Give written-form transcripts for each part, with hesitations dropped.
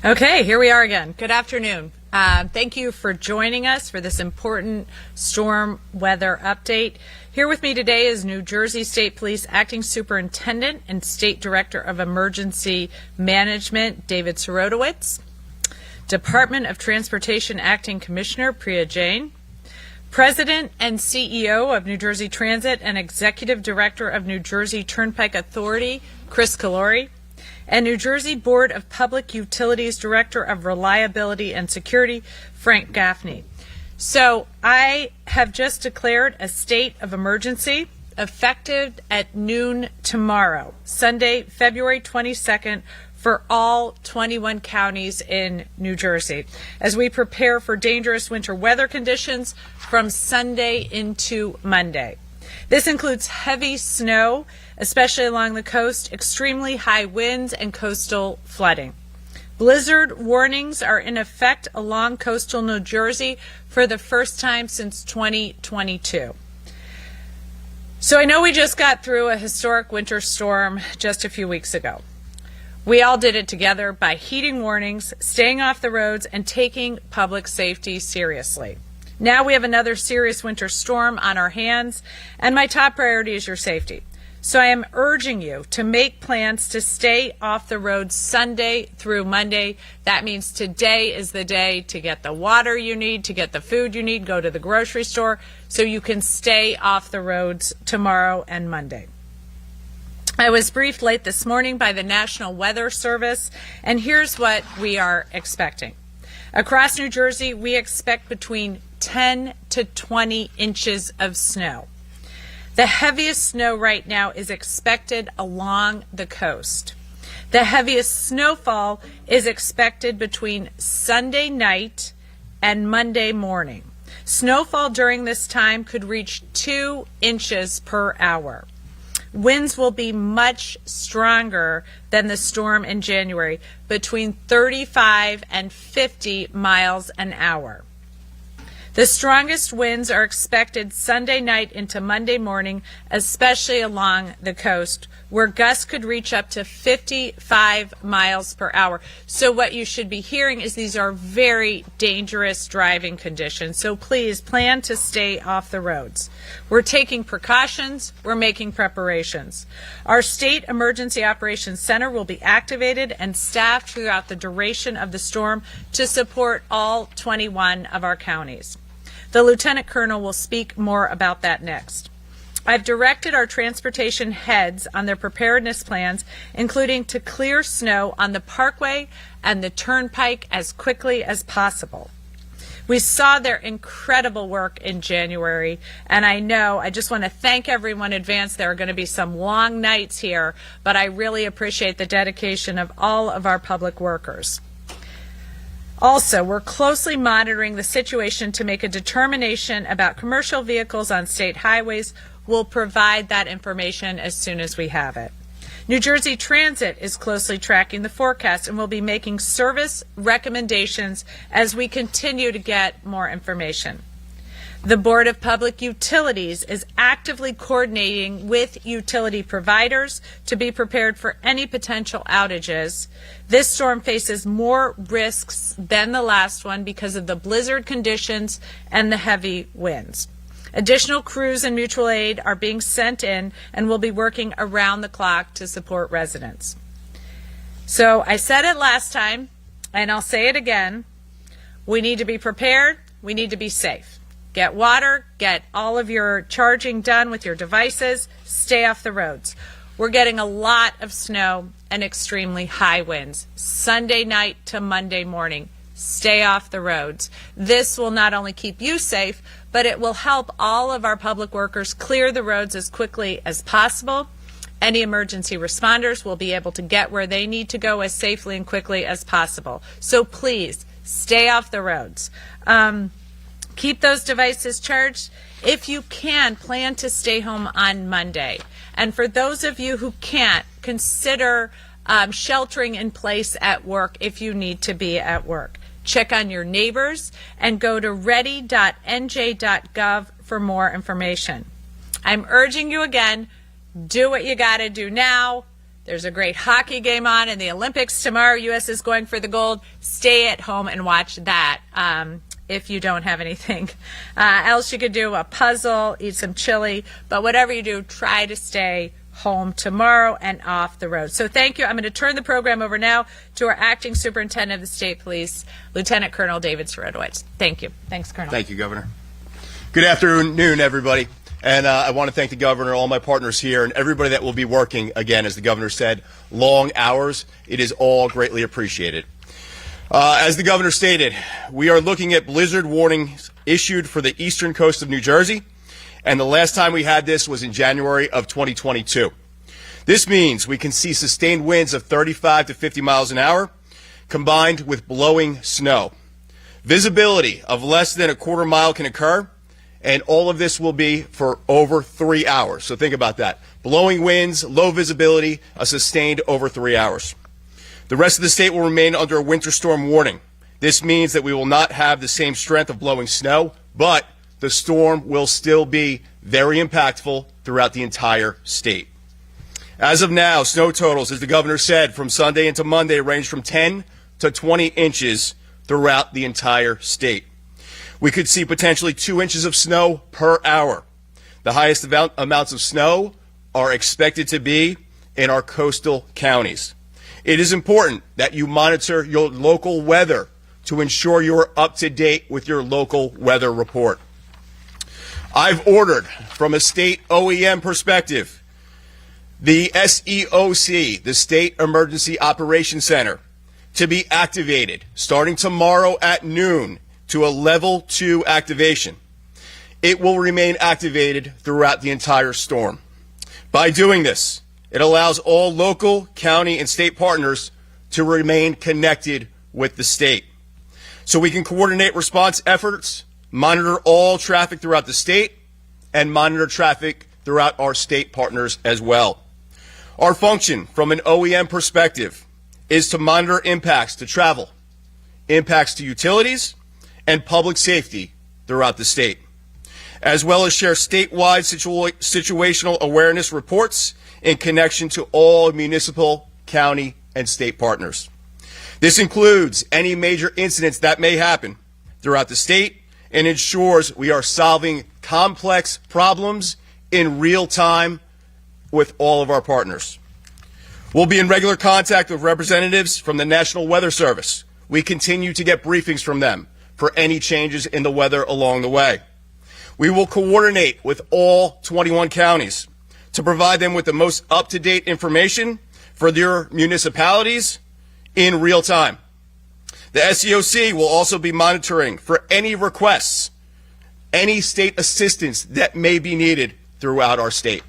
Okay, here we are again. Good afternoon. Thank you for joining us for this important storm weather update. Here with me today is New Jersey State Police Acting Superintendent and State Director of Emergency Management, David Sorotowicz, Department of Transportation Acting Commissioner, Priya Jain, President and CEO of New Jersey Transit and Executive Director of New Jersey Turnpike Authority, Chris Calori, and New Jersey Board of Public Utilities Director of Reliability and Security, Frank Gaffney. So I have just declared a state of emergency effective at noon tomorrow, Sunday, February 22nd, for all 21 counties in New Jersey, as we prepare for dangerous winter weather conditions from Sunday into Monday. This includes heavy snow, especially along the coast, extremely high winds, and coastal flooding. Blizzard warnings are in effect along coastal New Jersey for the first time since 2022. So I know we just got through a historic winter storm just a few weeks ago. We all did it together by heeding warnings, staying off the roads, and taking public safety seriously. Now we have another serious winter storm on our hands, and my top priority is your safety. So I am urging you to make plans to stay off the road Sunday through Monday. That means today is the day to get the water you need, to get the food you need, go to the grocery store, so you can stay off the roads tomorrow and Monday. I was briefed late this morning by the National Weather Service, and here's what we are expecting. Across New Jersey, we expect between 10 to 20 inches of snow. The heaviest snow right now is expected along the coast. The heaviest snowfall is expected between Sunday night and Monday morning. Snowfall during this time could reach 2 inches per hour. Winds will be much stronger than the storm in January, between 35 and 50 miles an hour. The strongest winds are expected Sunday night into Monday morning, especially along the coast, where gusts could reach up to 55 miles per hour. So what you should be hearing is these are very dangerous driving conditions. So please plan to stay off the roads. We're taking precautions. We're making preparations. Our State Emergency Operations Center will be activated and staffed throughout the duration of the storm to support all 21 of our counties. The Lieutenant Colonel will speak more about that next. I've directed our transportation heads on their preparedness plans, including to clear snow on the Parkway and the Turnpike as quickly as possible. We saw their incredible work in January, and I just want to thank everyone in advance. There are going to be some long nights here, but I really appreciate the dedication of all of our public workers. Also, we're closely monitoring the situation to make a determination about commercial vehicles on state highways. We'll provide that information as soon as we have it. New Jersey Transit is closely tracking the forecast and will be making service recommendations as we continue to get more information. The Board of Public Utilities is actively coordinating with utility providers to be prepared for any potential outages. This storm faces more risks than the last one because of the blizzard conditions and the heavy winds. Additional crews and mutual aid are being sent in and will be working around the clock to support residents. So I said it last time, and I'll say it again. We need to be prepared. We need to be safe. Get water, get all of your charging done with your devices, stay off the roads. We're getting a lot of snow and extremely high winds. Sunday night to Monday morning, stay off the roads. This will not only keep you safe, but it will help all of our public workers clear the roads as quickly as possible. Any emergency responders will be able to get where they need to go as safely and quickly as possible. So please, stay off the roads. Keep those devices charged. If you can, plan to stay home on Monday. And for those of you who can't, consider sheltering in place at work if you need to be at work. Check on your neighbors and go to ready.nj.gov for more information. I'm urging you again, do what you got to do now. There's a great hockey game on in the Olympics tomorrow. U.S. is going for the gold. Stay at home and watch that if you don't have anything else you could do, a puzzle, eat some chili. But whatever you do, try to stay home tomorrow and off the road. So thank you. I'm going to turn the program over now to our Acting Superintendent of the State Police, Lieutenant Colonel David Sirotowicz. Thank you. Thanks, Colonel. Thank you, Governor. Good afternoon, everybody. And I want to thank the Governor, all my partners here, and everybody that will be working, again, as the Governor said, long hours. It is all greatly appreciated. As the Governor stated, we are looking at blizzard warnings issued for the eastern coast of New Jersey, and the last time we had this was in January of 2022. This means we can see sustained winds of 35 to 50 miles an hour, combined with blowing snow. Visibility of less than a quarter mile can occur, and all of this will be for over 3 hours. So think about that. Blowing winds, low visibility, a sustained over 3 hours. The rest of the state will remain under a winter storm warning. This means that we will not have the same strength of blowing snow, but the storm will still be very impactful throughout the entire state. As of now, snow totals, as the Governor said, from Sunday into Monday range from 10 to 20 inches throughout the entire state. We could see potentially 2 inches of snow per hour. The highest amounts of snow are expected to be in our coastal counties. It is important that you monitor your local weather to ensure you are up to date with your local weather report. I've ordered, from a state OEM perspective, the SEOC, the State Emergency Operations Center, to be activated starting tomorrow at noon to a level 2 activation. It will remain activated throughout the entire storm. By doing this, it allows all local, county, and state partners to remain connected with the state, so we can coordinate response efforts, monitor all traffic throughout the state, and monitor traffic throughout our state partners as well. Our function from an OEM perspective is to monitor impacts to travel, impacts to utilities, and public safety throughout the state, as well as share statewide situational awareness reports in connection to all municipal, county, and state partners. This includes any major incidents that may happen throughout the state and ensures we are solving complex problems in real time with all of our partners. We'll be in regular contact with representatives from the National Weather Service. We continue to get briefings from them for any changes in the weather along the way. We will coordinate with all 21 counties to provide them with the most up-to-date information for their municipalities in real time. The SEOC will also be monitoring for any requests, any state assistance that may be needed throughout our state.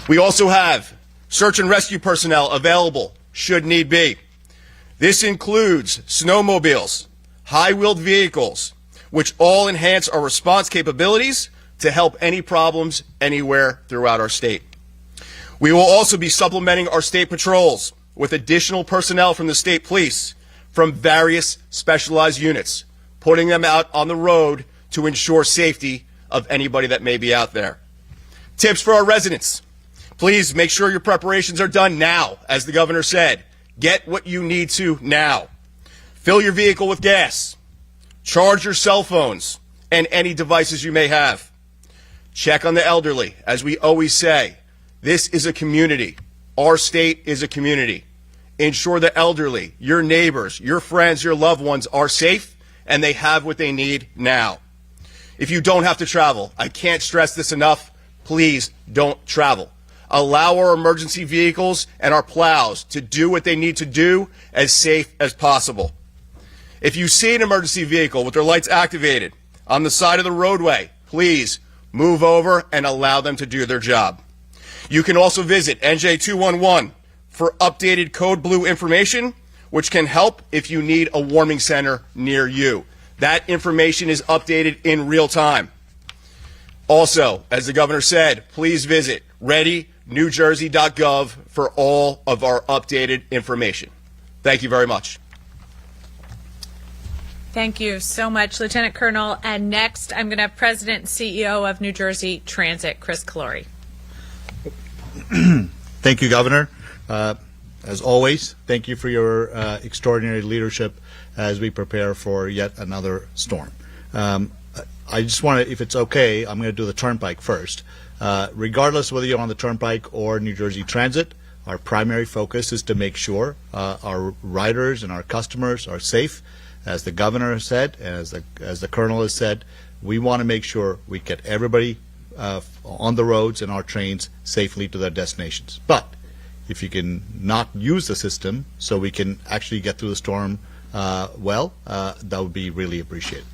We also have search and rescue personnel available should need be. This includes snowmobiles, high-wheeled vehicles, which all enhance our response capabilities to help any problems anywhere throughout our state. We will also be supplementing our state patrols with additional personnel from the state police from various specialized units, putting them out on the road to ensure safety of anybody that may be out there. Tips for our residents. Please make sure your preparations are done now, as the Governor said. Get what you need to now. Fill your vehicle with gas. Charge your cell phones and any devices you may have. Check on the elderly. As we always say, this is a community. Our state is a community. Ensure the elderly, your neighbors, your friends, your loved ones are safe and they have what they need now. If you don't have to travel, I can't stress this enough, please don't travel. Allow our emergency vehicles and our plows to do what they need to do as safe as possible. If you see an emergency vehicle with their lights activated on the side of the roadway, please move over and allow them to do their job. You can also visit NJ211 for updated Code Blue information, which can help if you need a warming center near you. That information is updated in real time. Also, as the governor said, please visit readynewjersey.gov for all of our updated information. Thank you very much. Thank you so much, Lieutenant Colonel. And next, I'm going to have President and CEO of New Jersey Transit, Chris Calori. Thank you, Governor. As always, thank you for your extraordinary leadership as we prepare for yet another storm. I just want to, if it's okay, I'm going to do the Turnpike first. Regardless whether you're on the Turnpike or New Jersey Transit, our primary focus is to make sure our riders and our customers are safe. As the governor has said, and as the colonel has said, we want to make sure we get everybody on the roads and our trains safely to their destinations. But if you can not use the system so we can actually get through the storm that would be really appreciated.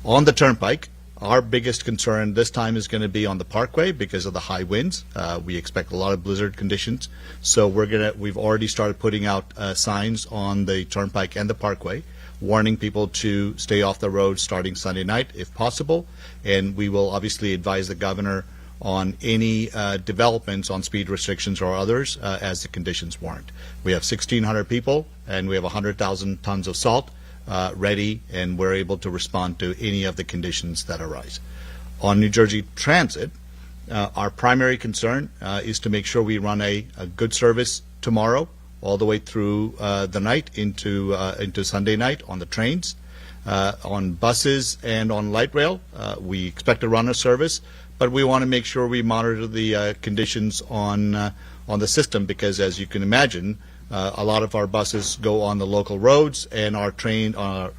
On the Turnpike, our biggest concern this time is going to be on the Parkway because of the high winds. We expect a lot of blizzard conditions, so we've already started putting out signs on the Turnpike and the Parkway, warning people to stay off the road starting Sunday night if possible, and we will obviously advise the governor on any developments on speed restrictions or others as the conditions warrant. We have 1,600 people and we have 100,000 tons of salt ready, and we're able to respond to any of the conditions that arise. On New Jersey Transit, our primary concern is to make sure we run a good service tomorrow all the way through the night into Sunday night on the trains. On buses and on light rail, we expect to run a service, but we want to make sure we monitor the conditions on the system because, as you can imagine, a lot of our buses go on the local roads and our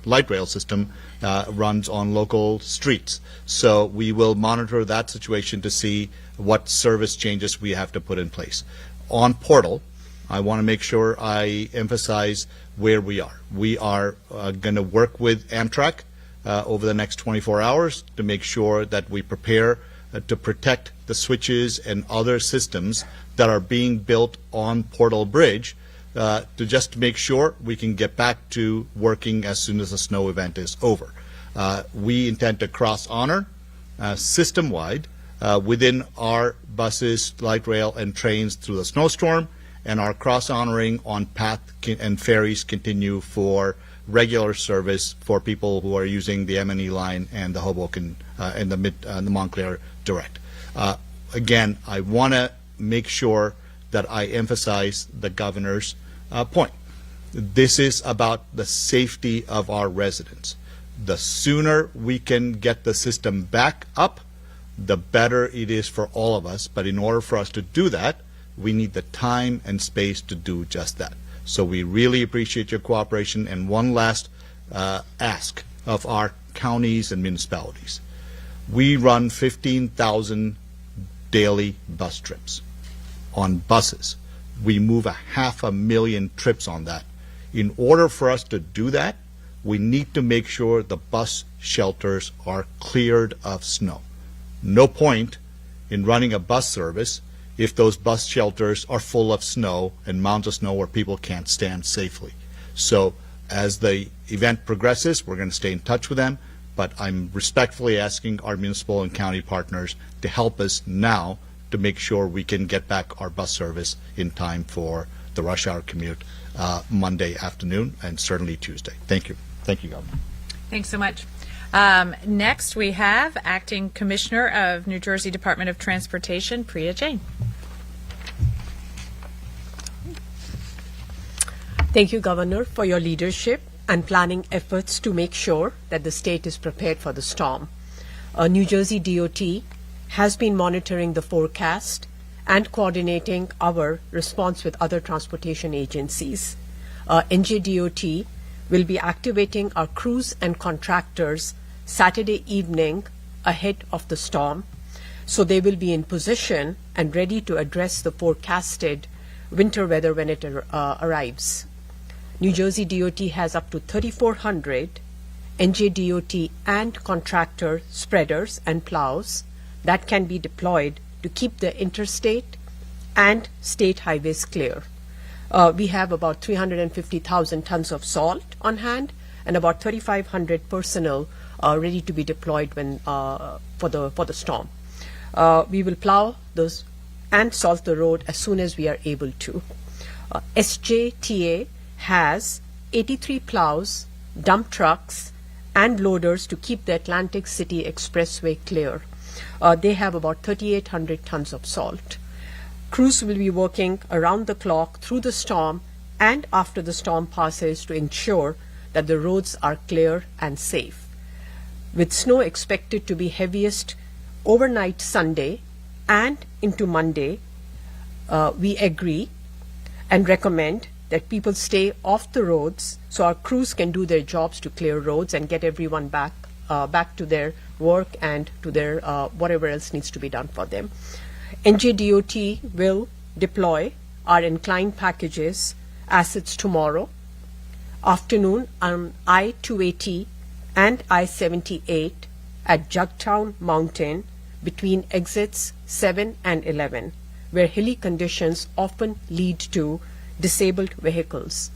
light rail system runs on local streets. So we will monitor that situation to see what service changes we have to put in place. On Portal, I want to make sure I emphasize where we are. We are going to work with Amtrak over the next 24 hours to make sure that we prepare to protect the switches and other systems that are being built on Portal Bridge to just make sure we can get back to working as soon as the snow event is over. We intend to cross-honor system-wide within our buses, light rail, and trains through the snowstorm, and our cross-honoring on path and ferries continue for regular service for people who are using the M&E line and the Hoboken and the Montclair Direct. Again, I want to make sure that I emphasize the governor's point. This is about the safety of our residents. The sooner we can get the system back up, the better it is for all of us. But in order for us to do that, we need the time and space to do just that. So we really appreciate your cooperation. And one last ask of our counties and municipalities. We run 15,000 daily bus trips on buses. We move 500,000 trips on that. In order for us to do that, we need to make sure the bus shelters are cleared of snow. No point in running a bus service if those bus shelters are full of snow and mounds of snow where people can't stand safely. So as the event progresses, we're going to stay in touch with them, but I'm respectfully asking our municipal and county partners to help us now to make sure we can get back our bus service in time for the rush hour commute Monday afternoon and certainly Tuesday. Thank you. Thank you, Governor. Thanks so much. Next, we have Acting Commissioner of New Jersey Department of Transportation, Priya Jain. Thank you, Governor, for your leadership and planning efforts to make sure that the state is prepared for the storm. New Jersey DOT has been monitoring the forecast and coordinating our response with other transportation agencies. NJDOT will be activating our crews and contractors Saturday evening ahead of the storm, so they will be in position and ready to address the forecasted winter weather when it arrives. New Jersey DOT has up to 3,400 NJDOT and contractor spreaders and plows that can be deployed to keep the interstate and state highways clear. We have about 350,000 tons of salt on hand, and about 3,500 personnel ready to be deployed when for the storm. We will plow those and salt the road as soon as we are able to. SJTA has 83 plows, dump trucks, and loaders to keep the Atlantic City Expressway clear. They have about 3,800 tons of salt. Crews will be working around the clock through the storm and after the storm passes to ensure that the roads are clear and safe. With snow expected to be heaviest overnight Sunday and into Monday, we agree and recommend that people stay off the roads so our crews can do their jobs to clear roads and get everyone back to their work and to their whatever else needs to be done for them. NJDOT will deploy our inclined packages assets tomorrow afternoon on I-280 and I-78 at Jugtown Mountain between exits 7 and 11, where hilly conditions often lead to disabled vehicles.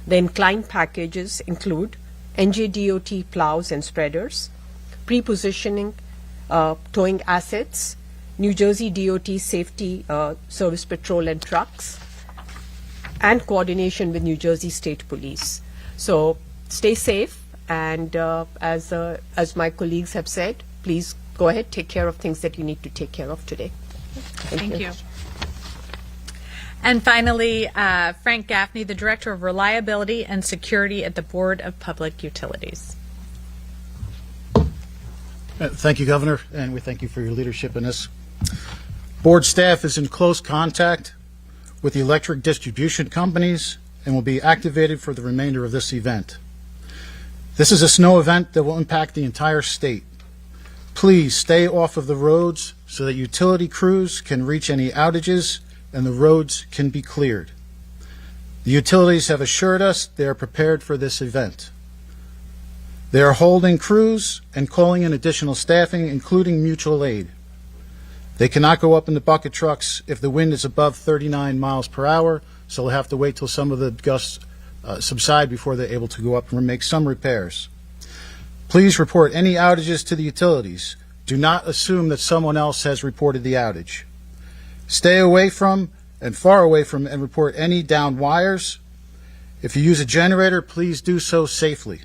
The inclined packages include NJDOT plows and spreaders, pre-positioning towing assets, New Jersey DOT safety service patrol and trucks, and coordination with New Jersey State Police. So stay safe, and as my colleagues have said, please go ahead, take care of things that you need to take care of today. Thank you. And finally, Frank Gaffney, the Director of Reliability and Security at the Board of Public Utilities. Thank you, Governor, and we thank you for your leadership in this. Board staff is in close contact with the electric distribution companies and will be activated for the remainder of this event. This is a snow event that will impact the entire state. Please stay off of the roads so that utility crews can reach any outages and the roads can be cleared. The utilities have assured us they are prepared for this event. They are holding crews and calling in additional staffing, including mutual aid. They cannot go up in the bucket trucks if the wind is above 39 miles per hour, so they'll have to wait till some of the gusts subside before they're able to go up and make some repairs. Please report any outages to the utilities. Do not assume that someone else has reported the outage. Stay away from and far away from and report any downed wires. If you use a generator, please do so safely.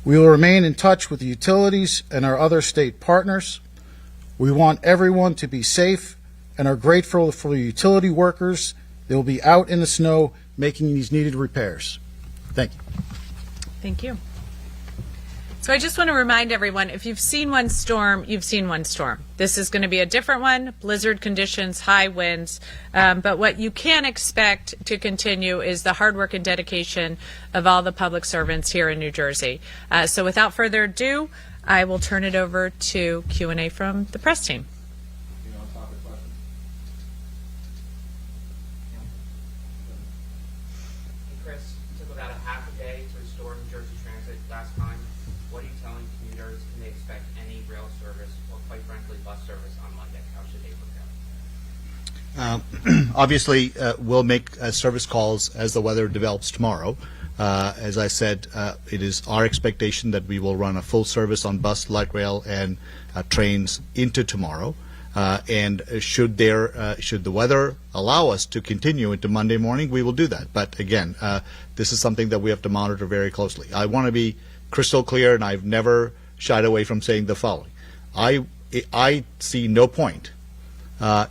We will remain in touch with the utilities and our other state partners. We want everyone to be safe and are grateful for the utility workers. They will be out in the snow making these needed repairs. Thank you. Thank you. So I just want to remind everyone, if you've seen one storm, you've seen one storm. This is going to be a different one, blizzard conditions, high winds, but what you can expect to continue is the hard work and dedication of all the public servants here in New Jersey. So without further ado, I will turn it over to Q&A from the press team. Chris, it took about a half a day to restore New Jersey Transit last time. What are you telling commuters? Can they expect any rail service or, quite frankly, bus service on Monday? How should they prepare? Obviously, we'll make service calls as the weather develops tomorrow. As I said, it is our expectation that we will run a full service on bus, light rail, and trains into tomorrow. And should the weather allow us to continue into Monday morning, we will do that. But again, this is something that we have to monitor very closely. I want to be crystal clear, and I've never shied away from saying the following. I see no point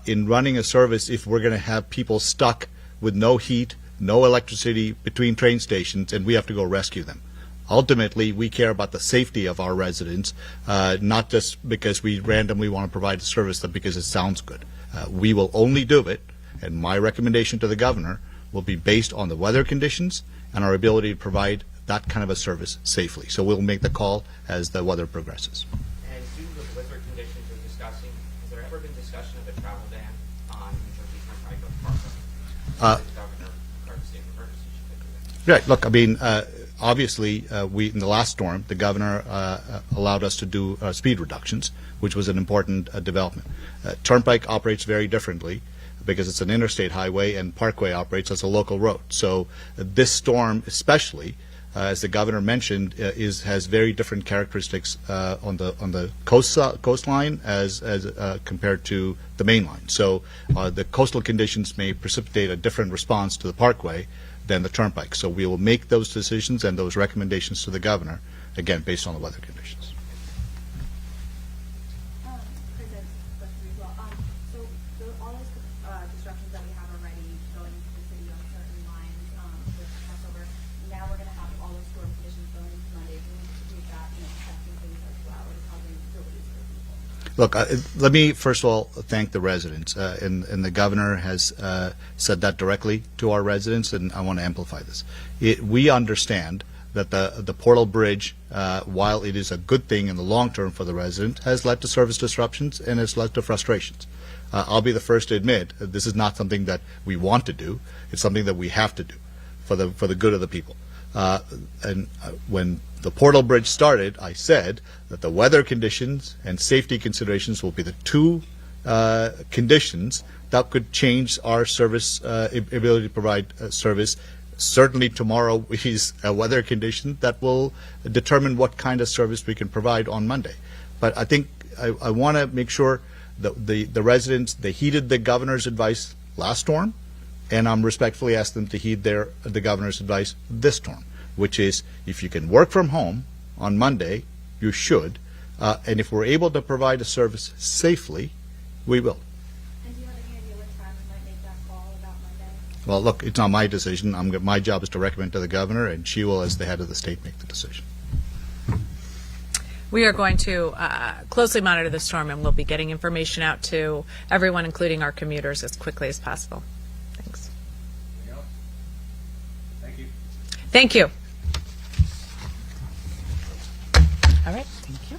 in running a service if we're going to have people stuck with no heat, no electricity between train stations, and we have to go rescue them. Ultimately, we care about the safety of our residents, not just because we randomly want to provide a service, but because it sounds good. We will only do it, and my recommendation to the governor will be based on the weather conditions and our ability to provide that kind of a service safely. So we'll make the call as the weather progresses. And due to the blizzard conditions you're discussing, has there ever been discussion of a travel ban on New Jersey Turnpike or Parkway? The governor declared a state of emergency. Should they do that? Right. Look, I mean, obviously, in the last storm, the governor allowed us to do speed reductions, which was an important development. Turnpike operates very differently because it's an interstate highway, and Parkway operates as a local road. So this storm especially as the governor mentioned, has very different characteristics on the coastline as compared to the main line. So the coastal conditions may precipitate a different response to the parkway than the turnpike. So we will make those decisions and those recommendations to the governor, again, based on the weather conditions. All those disruptions that we have already going into the city on certain lines with crossover, now we're going to have all those storm conditions going into Monday. We need to take that and affecting things as well and causing delays for people. Look, let me first of all thank the residents, and the governor has said that directly to our residents, and I want to amplify this. We understand that the Portal Bridge, while it is a good thing in the long term for the resident, has led to service disruptions and has led to frustrations. I'll be the first to admit this is not something that we want to do. It's something that we have to do for the good of the people. When the Portal Bridge started, I said that the weather conditions and safety considerations will be the two conditions that could change our service ability to provide service. Certainly tomorrow is a weather condition that will determine what kind of service we can provide on Monday. But I think I want to make sure that the residents, they heeded the governor's advice last storm, and I'm respectfully asking them to heed the governor's advice this storm, which is if you can work from home on Monday, you should, and if we're able to provide a service safely, we will. And do you have any idea what time we might make that call about Monday? Well, look, it's not my decision. My job is to recommend to the governor, and she will, as the head of the state, make the decision. We are going to closely monitor the storm, and we'll be getting information out to everyone, including our commuters, as quickly as possible. Thanks. Thank you. Thank you. All right. Thank you.